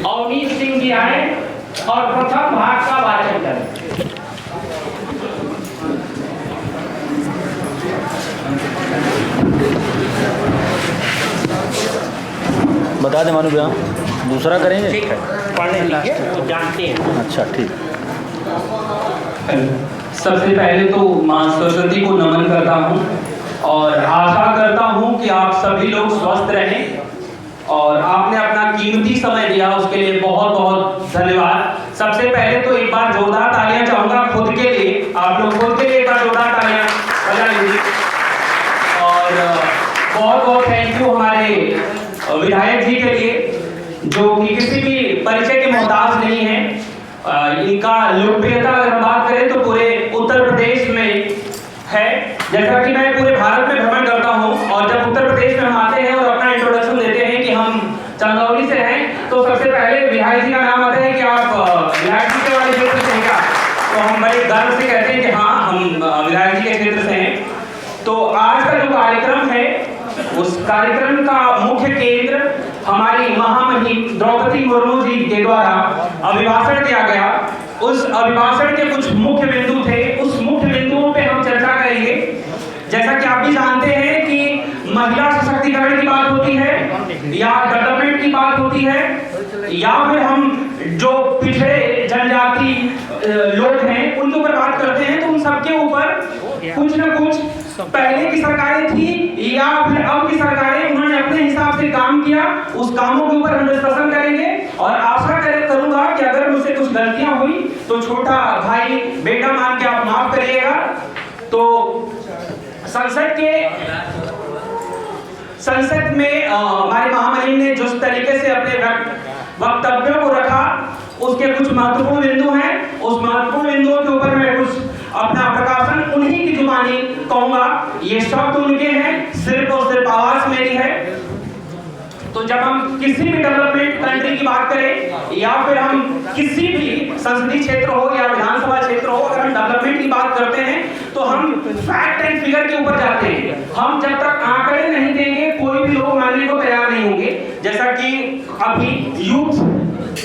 अवनीश सिंह जी आए और प्रथम भाग का वाचन करें। बता दें मानो भैया, दूसरा करेंगे? ठीक है, पढ़ने लीजिए तो जानते हैं। अच्छा ठीक। सबसे पहले तो माँ सरस्वती को नमन करता हूँ और आशा करता हूँ कि आप सभी लोग स्वस्थ रहें और आपने अपना कीमती समय दिया उसके लिए बहुत बहुत धन्यवाद। सबसे पहले तो एक बार जोरदार तालियां चाहूँगा खुद के लिए, आप लोग खुद के लिए एक बार जोरदार तालियां बजा लीजिए। और बहुत बहुत थैंक यू हमारे विधायक जी के लिए जो कि किसी भी परिचय के मोहताज नहीं है। इनका लोकप्रियता अगर हम बात करें तो पूरे उत्तर प्रदेश में है, जैसा कि मैं पूरे भारत में भ्रमण करता हूं और जब उत्तर प्रदेश में हम आते हैं और अपना इंट्रोडक्शन देते हैं कि हम चंदौली से हैं तो सबसे पहले विधायक जी का नाम आता है कि आप विधायक जी के वाले क्षेत्र से हैं क्या, तो हम बड़े गर्व से कहते हैं कि हाँ हम विधायक जी के क्षेत्र से हैं। तो आज का जो कार्यक्रम है उस कार्यक्रम का मुख्य केंद्र हमारी महामहिम द्रौपदी मुर्मू जी के द्वारा अभिभाषण दिया गया। उस अभिभाषण के कुछ मुख्य बिंदु थे, उस मुख्य बिंदुओं पे हम चर्चा करेंगे। जैसा कि आप भी जानते हैं कि महिला सशक्तिकरण की बात होती है या डेवलपमेंट की बात होती है या फिर हम जो पिछड़े जनजाति लोग हैं उनके ऊपर बात करते हैं, तो उन सबके ऊपर कुछ न कुछ पहले की सरकारें थी या फिर अब की सरकारें उन्होंने अपने हिसाब से काम किया, उस कामों के ऊपर हम डिस्कशन करेंगे। और आशा करूंगा कि अगर मुझसे कुछ गलतियां हुई तो छोटा भाई बेटा मान के आप माफ करिएगा। तो संसद में हमारे महामहिम ने जिस तरीके से अपने वक्तव्यों को रखा उसके कुछ महत्वपूर्ण बिंदु हैं, उस महत्वपूर्ण बिंदुओं के ऊपर मैं कुछ अपना प्रकाशन उन्हीं की जुबानी कहूंगा। ये शब्द उनके हैं, सिर्फ और सिर्फ आवाज मेरी है। तो जब हम किसी भी डेवलपमेंट कंट्री की बात करें या फिर हम किसी भी संसदीय क्षेत्र हो या विधानसभा क्षेत्र हो, अगर हम डेवलपमेंट की बात करते हैं तो हम फैक्ट एंड फिगर के ऊपर जाते हैं। हम जब तक आंकड़े नहीं देंगे कोई भी लोग मानने को तैयार नहीं होंगे। जैसा कि अभी यूथ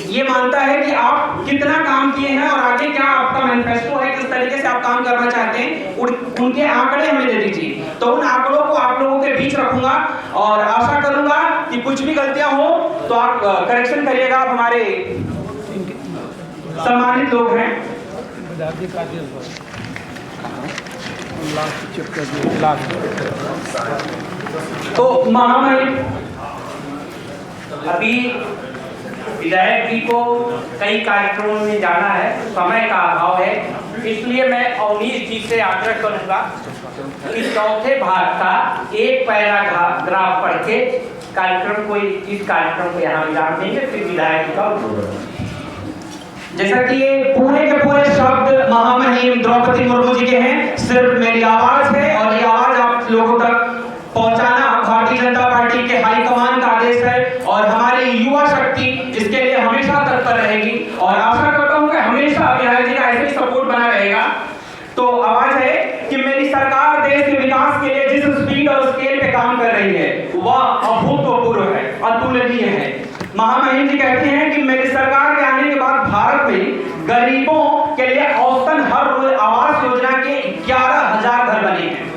ये मानता है कि आप कितना काम किए हैं और आगे क्या आपका मैनिफेस्टो है, किस तरीके से आप काम करना चाहते हैं, उनके आंकड़े हमें दे दीजिए। तो उन आंकड़ों को आप लोगों के बीच रखूंगा और आशा करूंगा कि कुछ भी गलतियां हो तो आप करेक्शन करिएगा। आप हमारे सम्मानित लोग हैं। तो महामहिम अभी विधायक जी को कई कार्यक्रमों में जाना है, समय का अभाव है, इसलिए मैं अवनीश जी से आग्रह करूंगा कि चौथे भाग का एक पैराग्राफ पढ़ के कार्यक्रम को इस कार्यक्रम को यहाँ विराम देंगे, फिर विधायक जी का जैसा कि ये पूरे के पूरे शब्द महामहिम द्रौपदी मुर्मू जी के हैं, सिर्फ मेरी आवाज है और ये आवाज आप लोगों तक पहुंचाना भारतीय जनता पार्टी के हाईकमान का आदेश है और हमारी युवा शक्ति इसके लिए हमेशा तत्पर रहेगी और आशा करता हूं कि हमेशा विधायक जी का ऐसे ही सपोर्ट बना रहेगा। तो आवाज है कि मेरी सरकार देश के विकास के लिए जिस स्पीड और स्केल पे काम कर रही है वह अभूतपूर्व है, अतुलनीय है। महामहिम जी कहते हैं कि मेरी सरकार के आने के बाद भारत में गरीबों के लिए औसतन हर रोज आवास योजना के 11,000 घर बने हैं।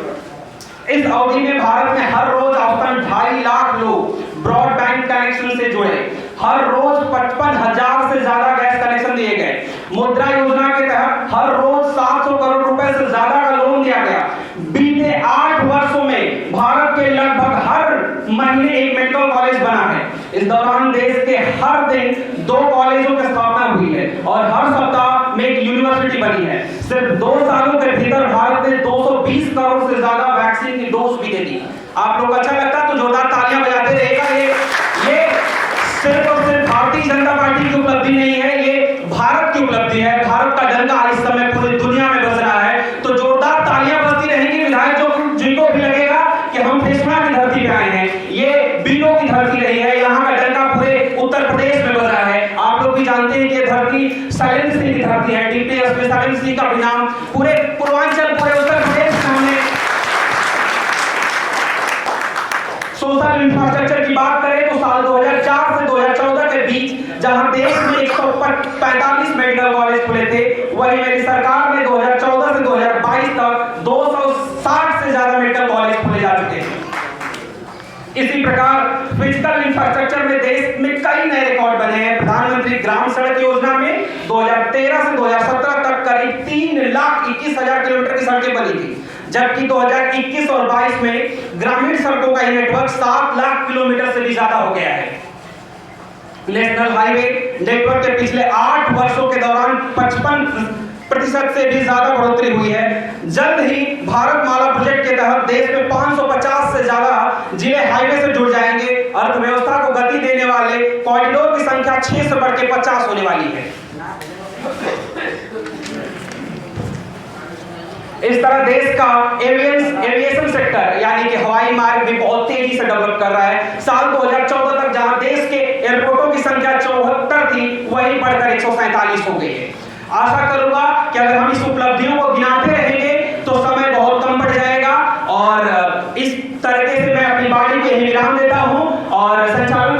इस अवधि में भारत में हर रोज औसतन 2.5 लाख लोग ब्रॉडबैंड कनेक्शन से जुड़े, हर रोज 55,000 से ज्यादा गैस कनेक्शन दिए गए। मुद्रा योजना के तहत हर रोज 700 करोड़ रुपए से ज्यादा का लोन दिया गया। बीते 8 वर्षों में भारत के लगभग हर महीने एक मेडिकल कॉलेज बना है। इस दौरान देश के हर दिन 2 कॉलेजों की स्थापना हुई है और हर सप्ताह में एक यूनिवर्सिटी बनी है। सिर्फ 2 सालों के भीतर भारत ने 220 करोड़ से ज्यादा वैक्सीन की डोज भी दे दी। आप लोग अच्छा लगता तो जोरदार तालियां बजाते रहेगा। ये सिर्फ और सिर्फ भारतीय जनता पार्टी की उपलब्धि नहीं है, ये भारत की उपलब्धि है। भारत का झंडा इस समय पूरी दुनिया में बज रहा है, तो जोरदार तालियां बजती रहेंगी। विधायक जिनको भी लगेगा कि हम फेसबुक की धरती पे आए हैं, ये बीनों की धरती रही है, यहाँ का डंका पूरे उत्तर प्रदेश में बज रहा है। आप लोग भी जानते हैं कि ये धरती शैलेंद्र सिंह की धरती है। डीपीएस में शैलेंद्र सिंह का भी नाम पूरे पूर्वांचल, पूरे उत्तर प्रदेश में हमने सोशल इंफ्रास्ट्रक्चर की बात करें तो साल 2004 से 2014 के बीच जहां देश में 145 मेडिकल कॉलेज खुले थे, वहीं मेरी सरकार ने 2014 से 2022 तक 260 से ज्यादा मेडिकल कॉलेज खोले जा चुके हैं। इसी प्रकार फिजिकल इंफ्रास्ट्रक्चर में देश में कई नए रिकॉर्ड बने हैं। प्रधानमंत्री ग्राम सड़क योजना में 2013 से 2017 तक करीब 3,21,000 किलोमीटर की सड़कें बनी थी, जबकि 2021 और 22 में ग्रामीण सड़कों का नेटवर्क 7 लाख किलोमीटर से भी ज्यादा हो गया है। नेशनल हाईवे नेटवर्क के पिछले 8 वर्षों के दौरान 55% से भी ज्यादा बढ़ोतरी हुई है। जल्द ही भारतमाला प्रोजेक्ट के तहत देश में 550 से ज्यादा जिले हाईवे से जुड़ जाएंगे। अर्थव्यवस्था को गति देने वाले कॉरिडोर की संख्या 6 से बढ़कर 50 होने वाली है। इस तरह देश का एविएशन सेक्टर यानी कि हवाई मार्ग भी बहुत तेजी से डेवलप कर रहा है। साल 2014 तक जहां देश के एयरपोर्टों की संख्या 74 थी, वहीं बढ़कर 147 हो गई है। आशा करूंगा कि अगर हम इस उपलब्धियों को गिनाते रहेंगे तो समय बहुत कम पड़ जाएगा, और इस तरीके से मैं अपनी बाणी को यही विराम देता हूं और संचालन